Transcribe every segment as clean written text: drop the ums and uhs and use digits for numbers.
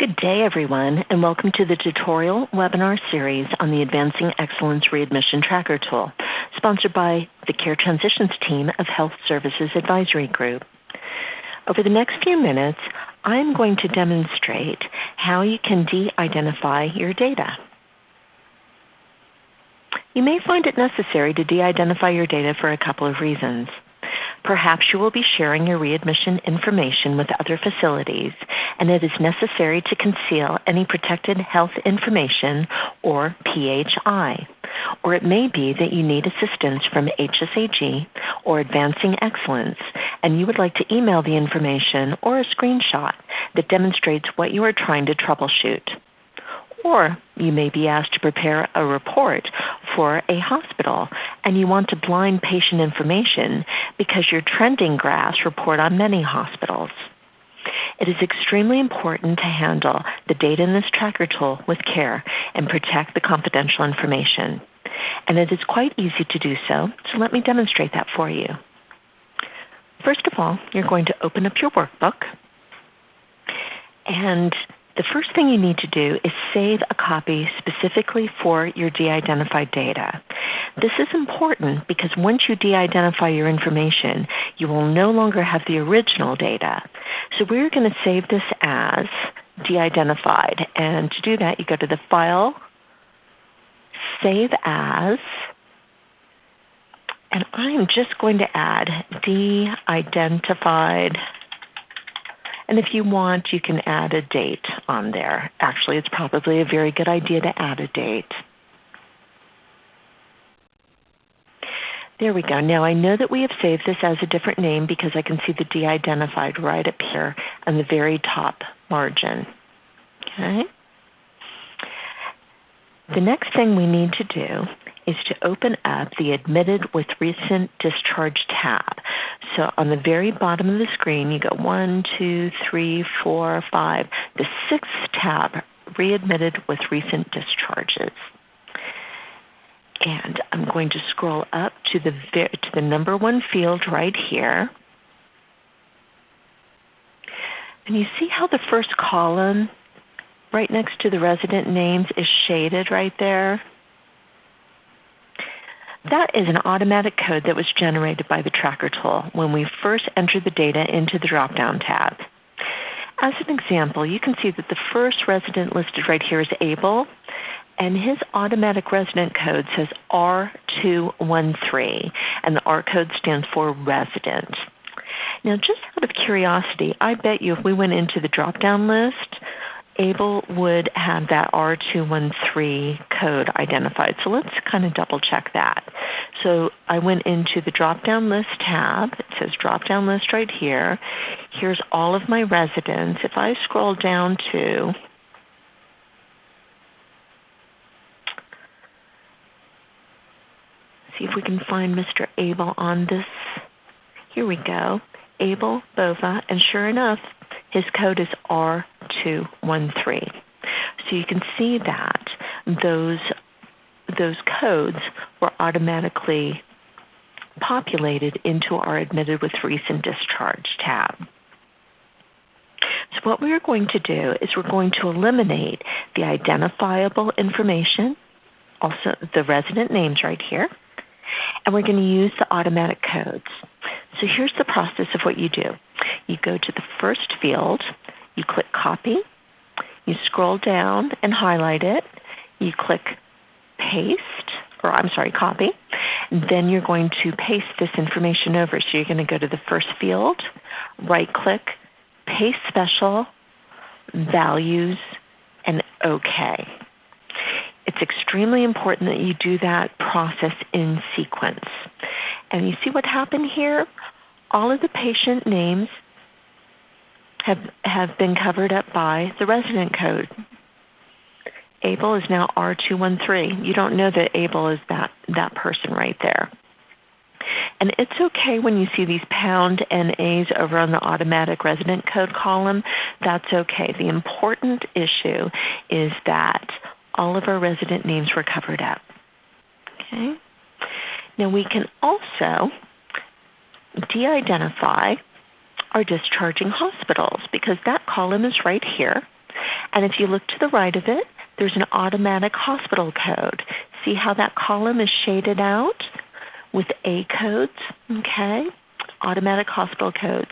Good day, everyone, and welcome to the tutorial webinar series on the Advancing Excellence Readmission Tracker Tool, sponsored by the Care Transitions team of Health Services Advisory Group. Over the next few minutes, I'm going to demonstrate how you can de-identify your data. You may find it necessary to de-identify your data for a couple of reasons. Perhaps you will be sharing your readmission information with other facilities, and it is necessary to conceal any protected health information, or PHI. Or it may be that you need assistance from HSAG or Advancing Excellence, and you would like to email the information or a screenshot that demonstrates what you are trying to troubleshoot. Or you may be asked to prepare a report for a hospital, and you want to blind patient information because your trending graphs report on many hospitals. It is extremely important to handle the data in this tracker tool with care and protect the confidential information. And it is quite easy to do so let me demonstrate that for you. First of all, you're going to open up your workbook, and the first thing you need to do is save a copy specifically for your de-identified data. This is important because once you de-identify your information, you will no longer have the original data. So we're going to save this as de-identified. And to do that, you go to the File, Save As, and I'm just going to add de-identified. And if you want, you can add a date on there. Actually, it's probably a very good idea to add a date. There we go. Now, I know that we have saved this as a different name because I can see the de-identified right up here on the very top margin. Okay. The next thing we need to do is to open up the Admitted with Recent Discharge tab. So on the very bottom of the screen, you go 1, 2, 3, 4, 5. The sixth tab, Readmitted with Recent Discharges. And I'm going to scroll up to the number one field right here. And you see how the first column right next to the resident names is shaded right there? That is an automatic code that was generated by the tracker tool when we first entered the data into the drop-down tab. As an example, you can see that the first resident listed right here is Abel, and his automatic resident code says R213, and the R code stands for resident. Now, just out of curiosity, I bet you if we went into the drop-down list, Abel would have that R213 code identified. So let's kind of double check that. So I went into the drop-down list tab. It says drop-down list right here. Here's all of my residents. If I scroll down to see if we can find Mr. Abel on this. Here we go. Abel Bova, and sure enough, his code is R213. So you can see that those codes were automatically populated into our Admitted with Recent Discharge tab. So what we are going to do is we're going to eliminate the identifiable information, also the resident names right here, and we're going to use the automatic codes. So here's the process of what you do. You go to the first field, you click Copy, you scroll down and highlight it, you click Copy, and then you're going to paste this information over. So you're going to go to the first field, right-click, Paste Special, Values, and OK. It's extremely important that you do that process in sequence. And you see what happened here? All of the patient names have been covered up by the resident code. Abel is now R213. You don't know that Abel is that person right there. And it's okay when you see these pound NAs over on the automatic resident code column. That's okay. The important issue is that all of our resident names were covered up. Okay. Now we can also de-identify our discharging hospitals because that column is right here. And if you look to the right of it, there's an automatic hospital code. See how that column is shaded out with A codes, okay? Automatic hospital codes.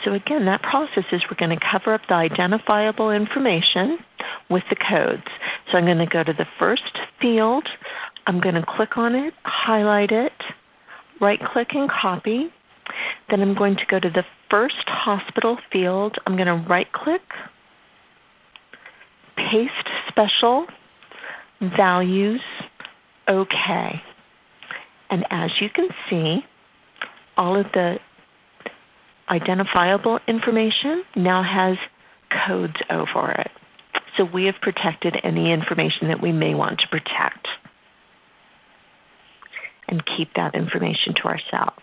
So again, that process is we're going to cover up the identifiable information with the codes. So I'm going to go to the first field. I'm going to click on it, highlight it, right-click and copy. Then I'm going to go to the first hospital field. I'm going to right-click, paste special, values, OK. And as you can see, all of the identifiable information now has codes over it. So we have protected any information that we may want to protect and keep that information to ourselves.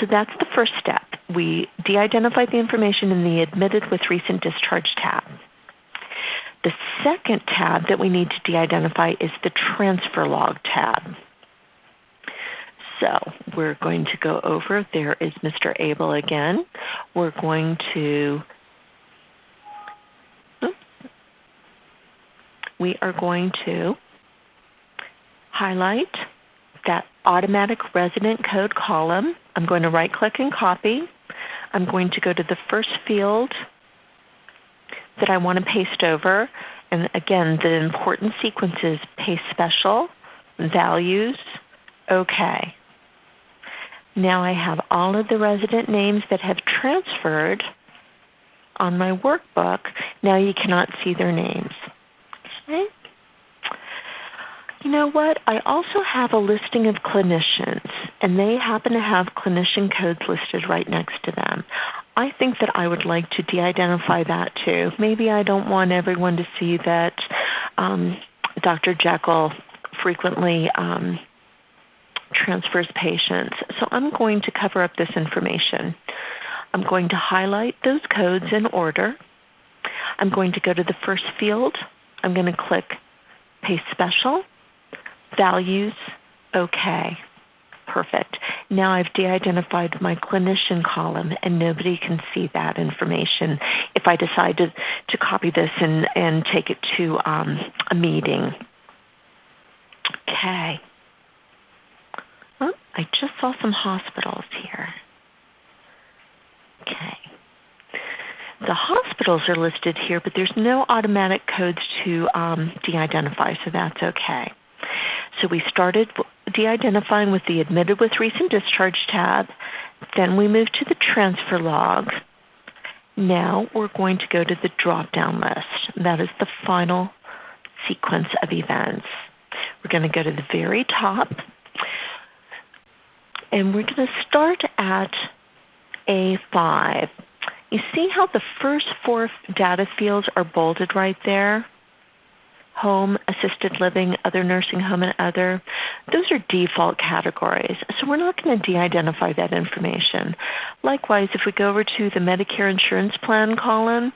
So that's the first step. We de-identify the information in the Admitted with Recent Discharge tab. The second tab that we need to de-identify is the Transfer Log tab. So we're going to go over, there is Mr. Abel again. We're going to, we are going to highlight that automatic resident code column. I'm going to right-click and copy. I'm going to go to the first field that I want to paste over. And again, the important sequence is paste special, values, OK. Now I have all of the resident names that have transferred on my workbook. Now you cannot see their names. Okay. You know what? I also have a listing of clinicians, and they happen to have clinician codes listed right next to them. I think that I would like to de-identify that too. Maybe I don't want everyone to see that Dr. Jekyll frequently transfers patients. So I'm going to cover up this information. I'm going to highlight those codes in order. I'm going to go to the first field. I'm going to click Paste Special, Values, OK. Perfect. Now I've de-identified my clinician column, and nobody can see that information if I decide to copy this and take it to a meeting. Okay. Oh, I just saw some hospitals here. Okay. The hospitals are listed here, but there's no automatic codes to de-identify, so that's okay. So we started de-identifying with the Admitted with Recent Discharge tab. Then we moved to the Transfer Log. Now we're going to go to the Dropdown List. That is the final sequence of events. We're going to go to the very top, and we're going to start at A5. You see how the first 4 data fields are bolded right there? Home, assisted living, other nursing home, and other. Those are default categories, so we're not going to de-identify that information. Likewise, if we go over to the Medicare Insurance Plan column,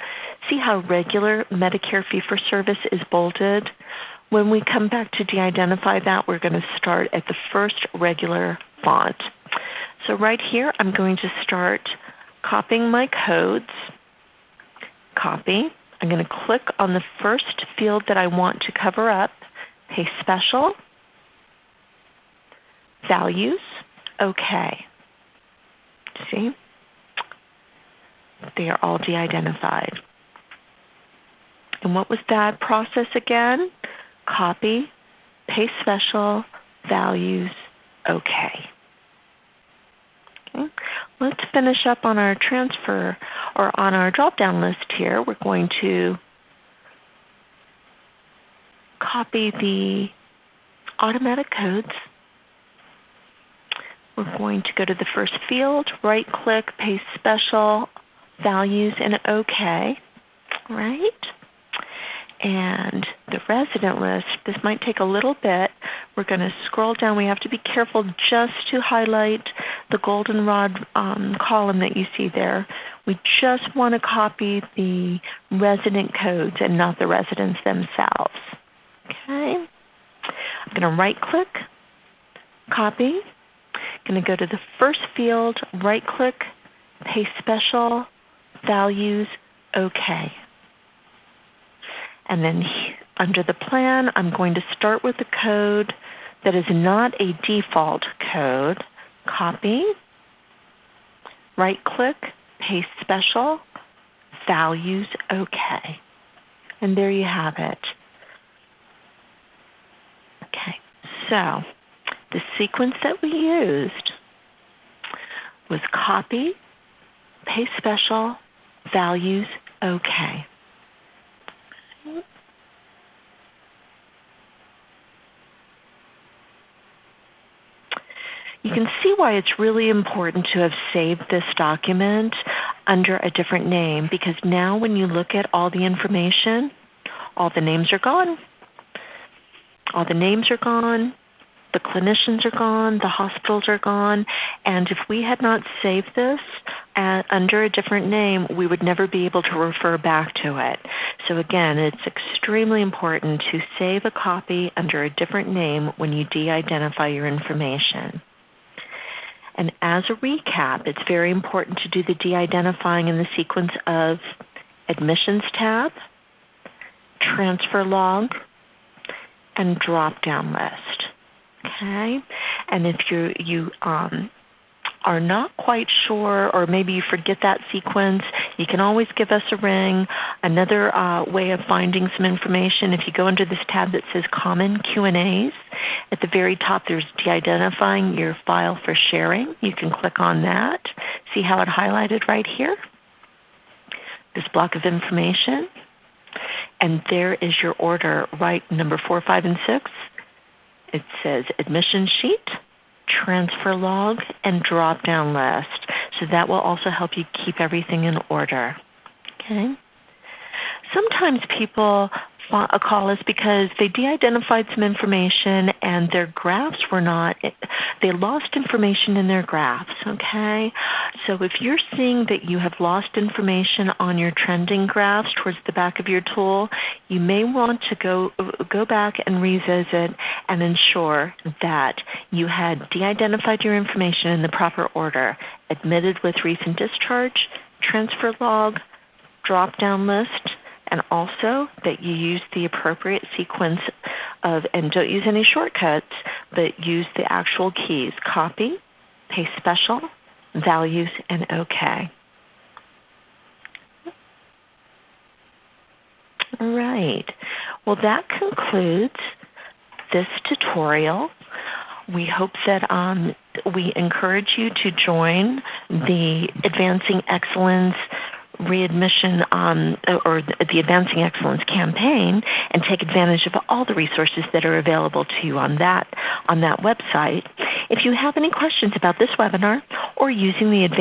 see how regular Medicare Fee-for-Service is bolded? When we come back to de-identify that, we're going to start at the first regular font. So right here, I'm going to start copying my codes. Copy. I'm going to click on the first field that I want to cover up, Paste Special, Values, OK. See? They are all de-identified. And what was that process again? Copy, Paste Special, Values, OK. Okay. Let's finish up on our transfer or on our drop-down list here. We're going to copy the automatic codes. We're going to go to the first field, right-click, Paste Special, Values, and OK. Right? And the resident list, this might take a little bit. We're going to scroll down. We have to be careful just to highlight the goldenrod column that you see there. We just want to copy the resident codes and not the residents themselves. Okay. I'm going to right-click, copy. I'm going to go to the first field, right-click, Paste Special, Values, OK. And then under the plan, I'm going to start with a code that is not a default code. Copy, right-click, paste special, values, OK. And there you have it. Okay, so the sequence that we used was copy, paste special, values, OK. You can see why it's really important to have saved this document under a different name, because now when you look at all the information, all the names are gone. All the names are gone, the clinicians are gone, the hospitals are gone, and if we had not saved this under a different name, we would never be able to refer back to it. So again, it's extremely important to save a copy under a different name when you de-identify your information. And as a recap, it's very important to do the de-identifying in the sequence of Admissions tab, Transfer Log, and Dropdown List. Okay? And if you are not quite sure, or maybe you forget that sequence, you can always give us a ring. Another way of finding some information, if you go under this tab that says Common Q&As, at the very top there's de-identifying your file for sharing. You can click on that. See how it highlighted right here? This block of information. And there is your order, right, number 4, 5, and 6. It says Admission Sheet, Transfer Log, and Drop-Down List. So that will also help you keep everything in order. Okay. Sometimes people call us because they de-identified some information and their graphs were not, they lost information in their graphs, okay? So if you're seeing that you have lost information on your trending graphs towards the back of your tool, you may want to go back and revisit and ensure that you had de-identified your information in the proper order: admitted with recent discharge, transfer log, drop-down list, and also that you use the appropriate sequence of, and don't use any shortcuts, but use the actual keys: copy, paste special, values, and OK. All right. Well, that concludes this tutorial. We hope that we encourage you to join the Advancing Excellence readmission or the Advancing Excellence campaign and take advantage of all the resources that are available to you on that website. If you have any questions about this webinar or using the